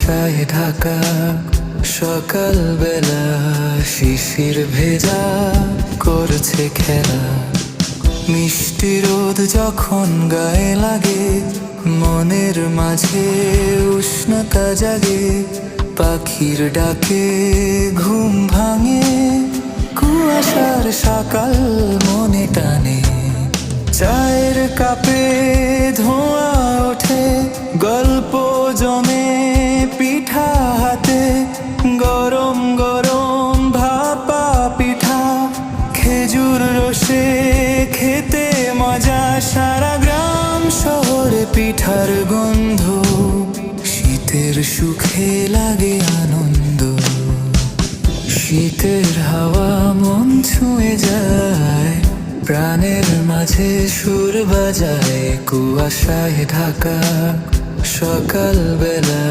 কুয়াশায় ঢাকা সকালবেলা, শিশির ভেজা করছে খেলা। মিষ্টি রোদ যখন গায়ে লাগে, মনের মাঝে উষ্ণতা জাগে। পাখির ডাকে ঘুম ভাঙে, কুয়াশার সকাল মনে টানে। চায়ের কাপে ধোঁয়া ওঠে, গল্প জমে পিঠা হাতে। গরম গরম ভাপা পিঠা, খেজুর রসে খেতে মজা। সারা গ্রাম শহরে পিঠার গন্ধ, শীতের সুখে লাগে আনন্দ। শীতের হাওয়া মন ছুঁয়ে যায়, প্রাণের মাঝে সুর বাজায়। কুয়াশায় ঢাকা সকালবেলা।